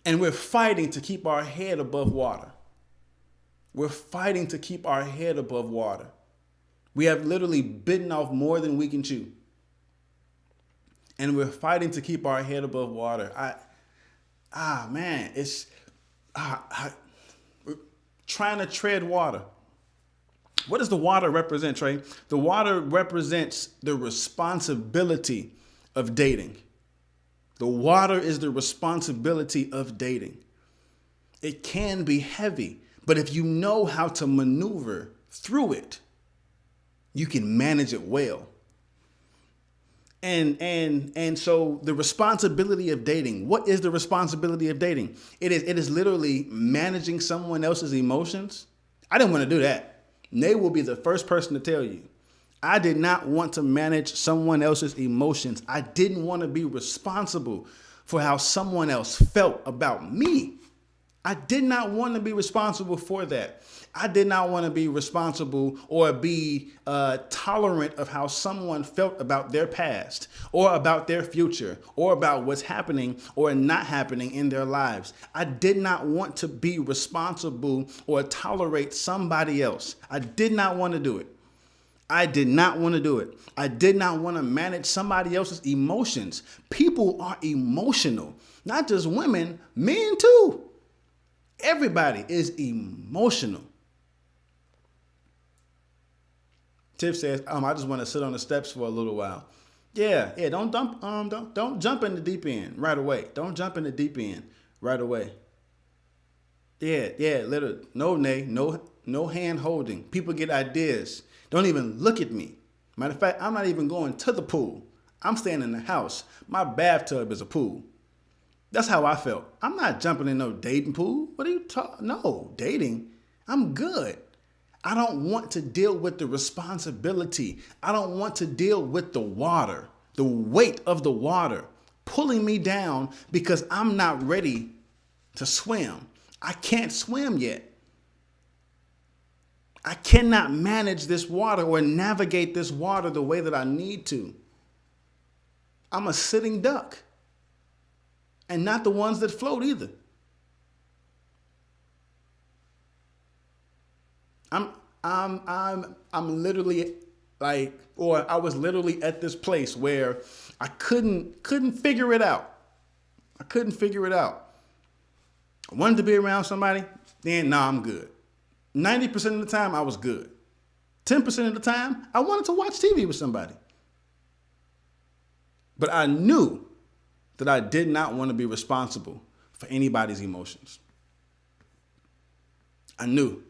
And we're fighting to keep our head above water. We have literally bitten off more than we can chew. And we're fighting to keep our head above water. We're trying to tread water. What does the water represent, Trey? The water represents the responsibility of dating. The water is the responsibility of dating. It can be heavy, but if you know how to maneuver through it, you can manage it well. And so the responsibility of dating, what is the responsibility of dating? It is literally managing someone else's emotions. I didn't want to do that. Nay will be the first person to tell you. I did not want to manage someone else's emotions. I didn't want to be responsible for how someone else felt about me. I did not want to be responsible for that. I did not want to be responsible or be tolerant of how someone felt about their past or about their future or about what's happening or not happening in their lives. I did not want to be responsible or tolerate somebody else. I did not want to do it. I did not want to manage somebody else's emotions. People are emotional, not just women, men too. Everybody is emotional. Tiff says, I just want to sit on the steps for a little while. Yeah, don't jump in the deep end right away. Yeah, literally. No hand holding. People get ideas. Don't even look at me. Matter of fact, I'm not even going to the pool. I'm staying in the house. My bathtub is a pool. That's how I felt. I'm not jumping in no dating pool. What are you talking? No, dating. I'm good. I don't want to deal with the responsibility. I don't want to deal with the water, the weight of the water pulling me down because I'm not ready to swim. I can't swim yet. I cannot manage this water or navigate this water the way that I need to. I'm a sitting duck. And not the ones that float either. I'm literally like, or I was literally at this place where I couldn't figure it out. I couldn't figure it out. I wanted to be around somebody, then I'm good. 90% of the time I was good. 10% of the time I wanted to watch TV with somebody. But I knew that I did not want to be responsible for anybody's emotions. I knew.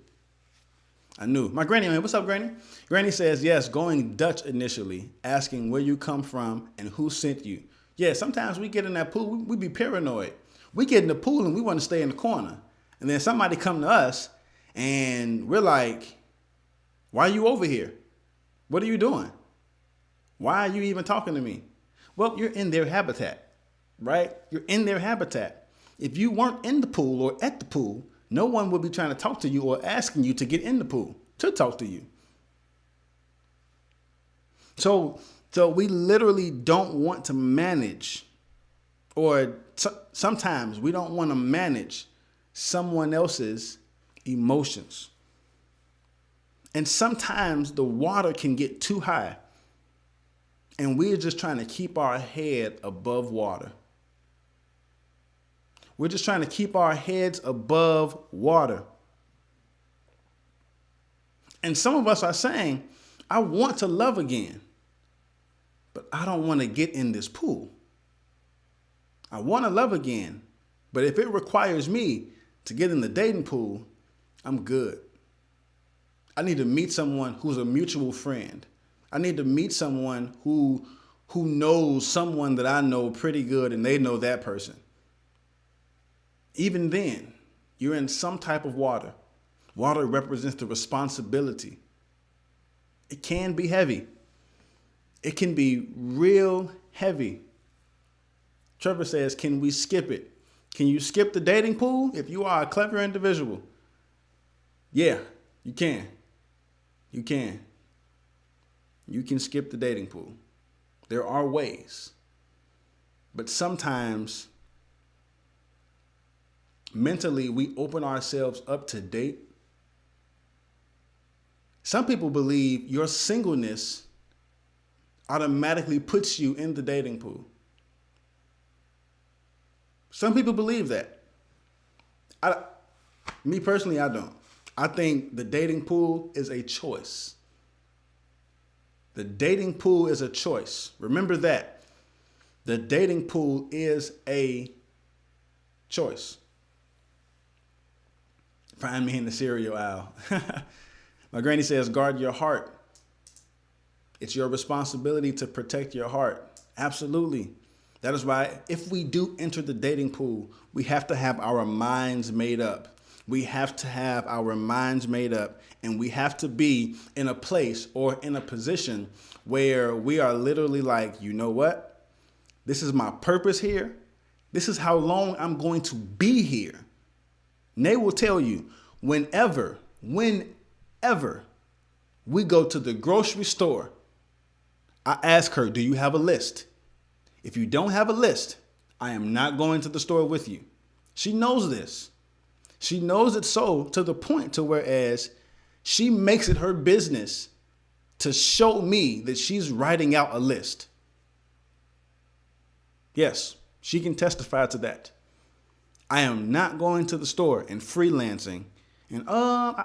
My granny, what's up, Granny? Granny says, yes, going Dutch initially, asking where you come from and who sent you. Yeah, sometimes we get in that pool, we be paranoid. We get in the pool and we want to stay in the corner. And then somebody come to us and we're like, why are you over here? What are you doing? Why are you even talking to me? Well, you're in their habitat, right? You're in their habitat. If you weren't in the pool or at the pool, no one would be trying to talk to you or asking you to get in the pool to talk to you. So we literally don't want to manage, or sometimes we don't want to manage someone else's emotions. And sometimes the water can get too high and we're just trying to keep our head above water. We're just trying to keep our heads above water. And some of us are saying, I want to love again, but I don't want to get in this pool. I want to love again, but if it requires me to get in the dating pool, I'm good. I need to meet someone who's a mutual friend. I need to meet someone who knows someone that I know pretty good and they know that person. Even then, you're in some type of water. Water represents the responsibility. It can be heavy. It can be real heavy. Trevor says, can we skip it? Can you skip the dating pool if you are a clever individual? Yeah, you can. You can. You can skip the dating pool. There are ways. But sometimes mentally, we open ourselves up to date. Some people believe your singleness automatically puts you in the dating pool. Some people believe that. Me personally, I don't. I think the dating pool is a choice. The dating pool is a choice. Remember that. The dating pool is a choice. Find me in the cereal aisle. My granny says, guard your heart. It's your responsibility to protect your heart. Absolutely. That is why if we do enter the dating pool, we have to have our minds made up. We have to have our minds made up, and we have to be in a place or in a position where we are literally like, you know what? This is my purpose here. This is how long I'm going to be here. Nay will tell you, whenever we go to the grocery store, I ask her, do you have a list? If you don't have a list, I am not going to the store with you. She knows this. She knows it so to the point to whereas she makes it her business to show me that she's writing out a list. Yes, she can testify to that. I am not going to the store and freelancing and I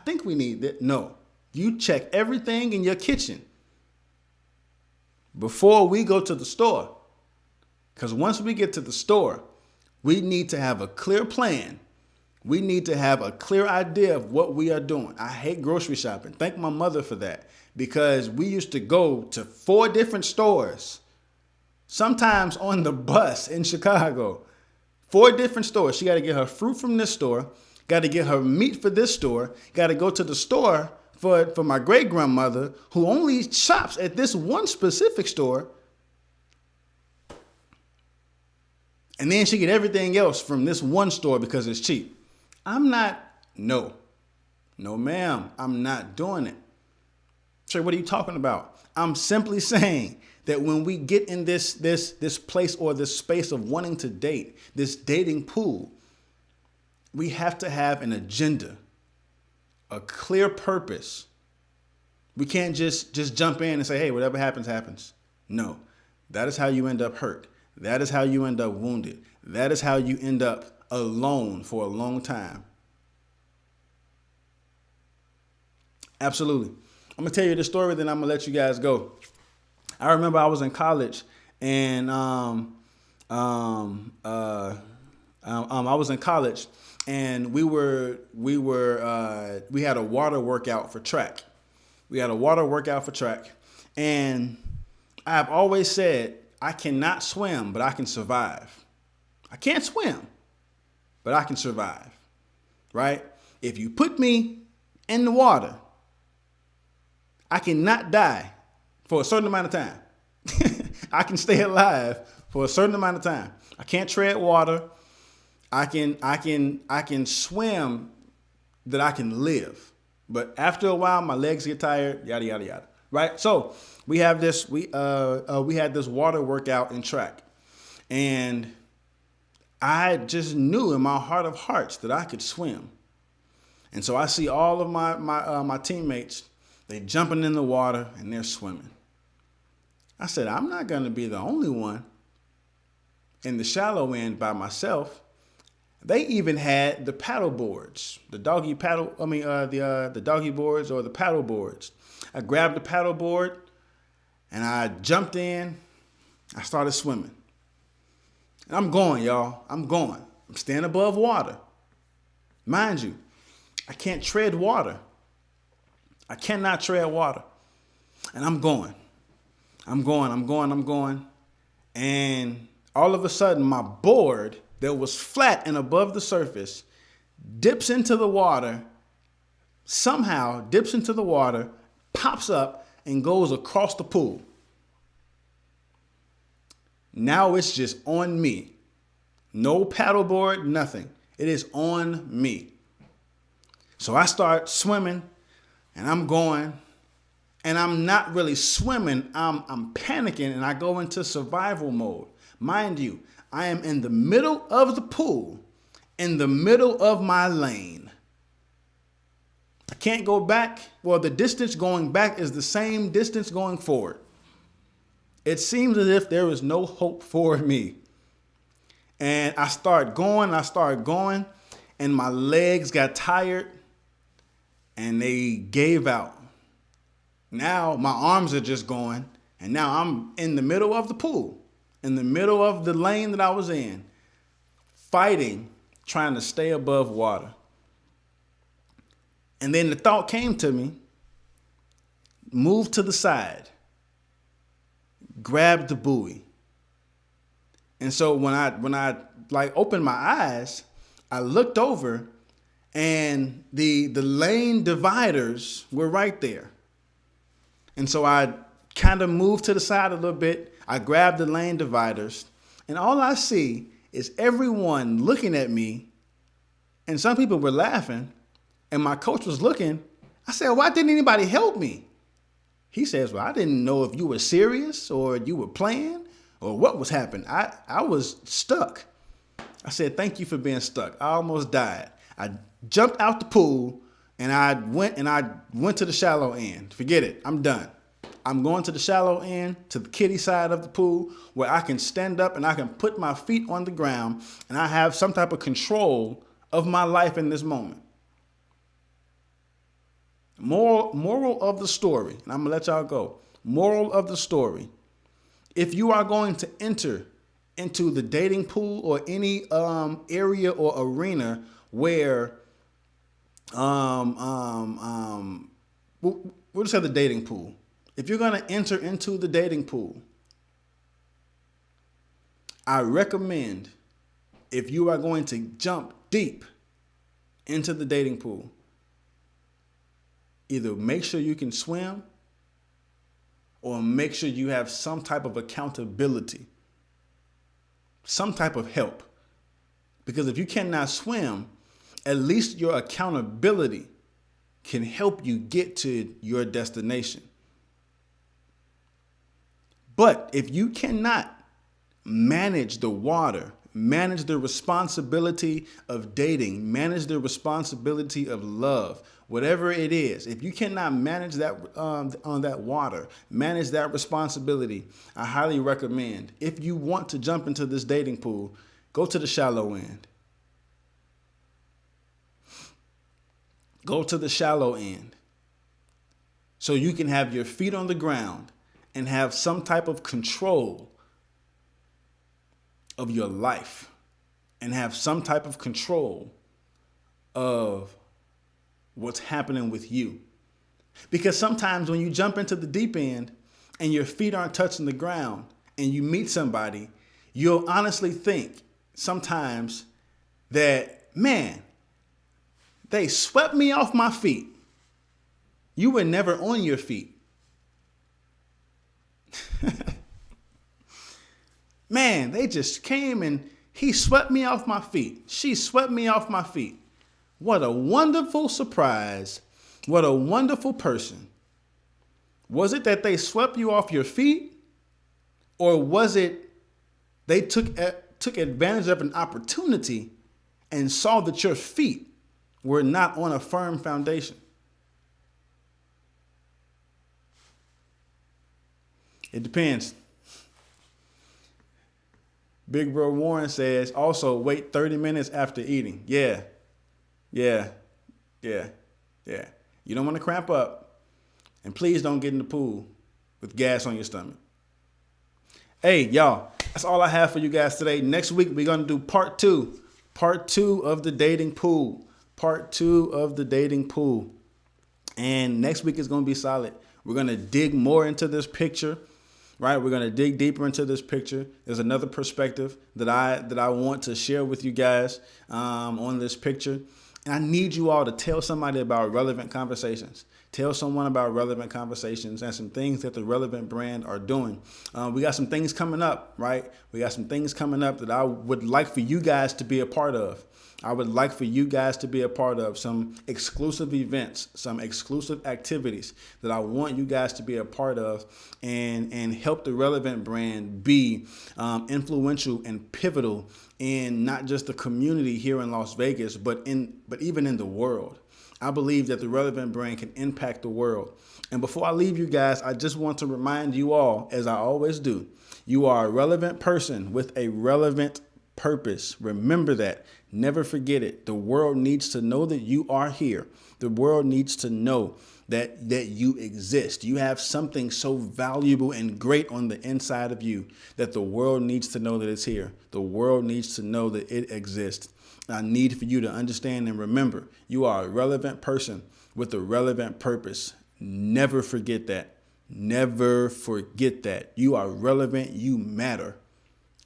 think we need that. No, you check everything in your kitchen before we go to the store. Because once we get to the store, we need to have a clear plan. We need to have a clear idea of what we are doing. I hate grocery shopping. Thank my mother for that, because we used to go to 4 different stores, sometimes on the bus in Chicago. 4 different stores. She got to get her fruit from this store, got to get her meat for this store, got to go to the store for my great grandmother who only shops at this one specific store. And then she get everything else from this one store because it's cheap. No, ma'am, I'm not doing it. Trey, what are you talking about? I'm simply saying that when we get in this place or this space of wanting to date, this dating pool, we have to have an agenda, a clear purpose. We can't just jump in and say, hey, whatever happens, happens. No, that is how you end up hurt. That is how you end up wounded. That is how you end up alone for a long time. Absolutely. I'm going to tell you the story, then I'm going to let you guys go. I remember I was in college, and I was in college, and we had a water workout for track. And I've always said I cannot swim, but I can survive. I can't swim, but I can survive, right? If you put me in the water, I cannot die for a certain amount of time. I can stay alive for a certain amount of time. I can't tread water. I can swim that I can live. But after a while, my legs get tired, yada, yada, yada. Right? So we had this water workout in track. And I just knew in my heart of hearts that I could swim. And so I see all of my teammates, they jumping in the water and they're swimming. I said, I'm not going to be the only one in the shallow end by myself. They even had the paddle boards, the doggy boards or the paddle boards. I grabbed the paddle board and I jumped in. I started swimming. And I'm going, y'all. I'm going. I'm staying above water. Mind you, I can't tread water. I cannot tread water. And I'm going. And all of a sudden, my board that was flat and above the surface dips into the water, pops up, and goes across the pool. Now it's just on me. No paddleboard, nothing. It is on me. So I start swimming, and I'm going, and I'm not really swimming. I'm panicking, and I go into survival mode. Mind you, I am in the middle of the pool, in the middle of my lane. I can't go back. Well, the distance going back is the same distance going forward. It seems as if there is no hope for me. And I start going, and my legs got tired, and they gave out. Now my arms are just going, and now I'm in the middle of the pool, in the middle of the lane that I was in, fighting, trying to stay above water. And then the thought came to me, move to the side, grab the buoy. And so when I opened my eyes, I looked over, and the lane dividers were right there. And so I kind of moved to the side a little bit. I grabbed the lane dividers, and all I see is everyone looking at me, and some people were laughing, and my coach was looking. I said, why didn't anybody help me? He says, well, I didn't know if you were serious or you were playing or what was happening. I was stuck. I said, thank you for being stuck. I almost died. I jumped out the pool, and I went to the shallow end. Forget it. I'm done. I'm going to the shallow end, to the kiddie side of the pool, where I can stand up and I can put my feet on the ground, and I have some type of control of my life in this moment. Moral of the story, and I'm going to let y'all go. Moral of the story. If you are going to enter into the dating pool or any area or arena where we'll just say the dating pool. If you're going to enter into the dating pool, I recommend, if you are going to jump deep into the dating pool, either make sure you can swim or make sure you have some type of accountability, some type of help. Because if you cannot swim at least your accountability can help you get to your destination. But if you cannot manage the water, manage the responsibility of dating, manage the responsibility of love, whatever it is, if you cannot manage that on that water, manage that responsibility, I highly recommend, if you want to jump into this dating pool, go to the shallow end. Go to the shallow end so you can have your feet on the ground and have some type of control of your life and have some type of control of what's happening with you. Because sometimes when you jump into the deep end and your feet aren't touching the ground and you meet somebody, you'll honestly think sometimes that, man, they swept me off my feet. You were never on your feet. Man, they just came and he swept me off my feet. She swept me off my feet. What a wonderful surprise. What a wonderful person. Was it that they swept you off your feet? Or was it they took advantage of an opportunity and saw that your feet were not on a firm foundation? It depends. Big Bro Warren says, also wait 30 minutes after eating. Yeah. You don't want to cramp up. And please don't get in the pool with gas on your stomach. Hey, y'all, that's all I have for you guys today. Next week, we're going to do part two of the dating pool. Part 2 of the dating pool. And next week is going to be solid. We're going to dig more into this picture, right? We're going to dig deeper into this picture. There's another perspective that I want to share with you guys on this picture. And I need you all to tell somebody about relevant conversations. Tell someone about relevant conversations and some things that the Relevant brand are doing. We got some things coming up, right? We got some things coming up that I would like for you guys to be a part of. I would like for you guys to be a part of some exclusive events, some exclusive activities that I want you guys to be a part of and help the Relevant brand be influential and pivotal in not just the community here in Las Vegas, but even in the world. I believe that the Relevant brand can impact the world. And before I leave you guys, I just want to remind you all, as I always do, you are a relevant person with a relevant purpose. Remember that. Never forget it. The world needs to know that you are here. The world needs to know that you exist. You have something so valuable and great on the inside of you that the world needs to know that it's here. The world needs to know that it exists. I need for you to understand and remember, you are a relevant person with a relevant purpose. Never forget that. Never forget that. You are relevant. You matter.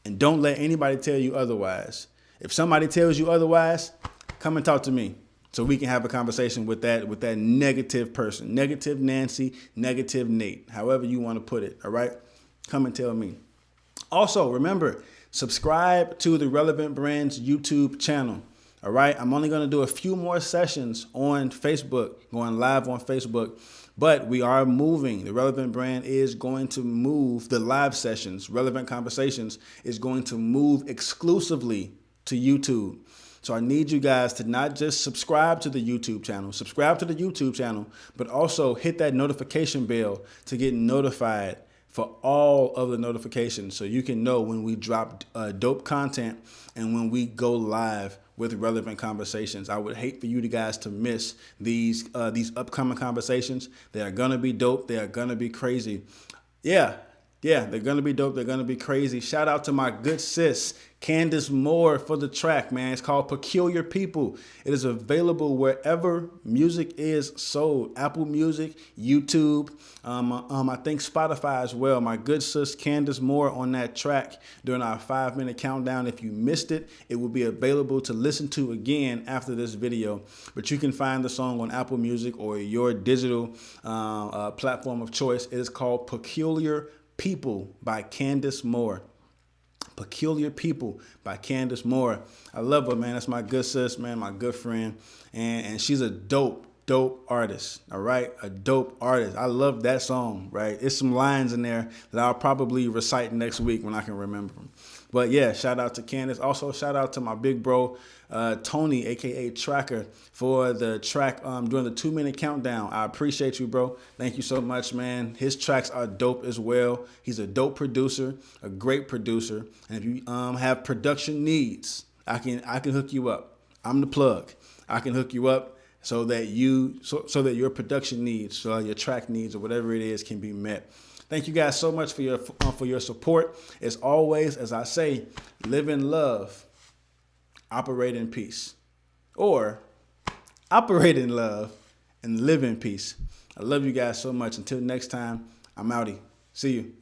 And don't let anybody tell you otherwise. If somebody tells you otherwise, come and talk to me so we can have a conversation with that negative person, negative Nancy, negative Nate, however you want to put it. All right. Come and tell me. Also, remember, subscribe to the Relevant Brands YouTube channel. All right. I'm only going to do a few more sessions on Facebook, going live on Facebook. But we are moving. The Relevant brand is going to move the live sessions. Relevant Conversations is going to move exclusively to YouTube. So I need you guys to not just subscribe to the YouTube channel, but also hit that notification bell to get notified for all of the notifications so you can know when we drop dope content and when we go live with Relevant Conversations. I would hate for you guys to miss these upcoming conversations. They are going to be dope. They are going to be crazy. Yeah, they're going to be dope. They're going to be crazy. Shout out to my good sis, Candace Moore, for the track, man. It's called Peculiar People. It is available wherever music is sold. Apple Music, YouTube, I think Spotify as well. My good sis, Candace Moore, on that track during our 5-minute countdown. If you missed it, it will be available to listen to again after this video. But you can find the song on Apple Music or your digital platform of choice. It is called Peculiar People by Candace Moore. Peculiar People by Candace Moore. I love her, man. That's my good sis, man, my good friend. And she's a dope artist, all right? A dope artist. I love that song, right? It's some lines in there that I'll probably recite next week when I can remember them. But yeah, shout out to Candace. Also, shout out to my big bro, Tony, a.k.a. Tracker, for the track during the 2-minute countdown. I appreciate you, bro. Thank you so much, man. His tracks are dope as well. He's a dope producer, a great producer. And if you have production needs, I can hook you up. I'm the plug. I can hook you up so that your production needs, your track needs, or whatever it is, can be met. Thank you guys so much for your support. As always, as I say, live in love, operate in peace. Or operate in love and live in peace. I love you guys so much. Until next time, I'm outie. See you.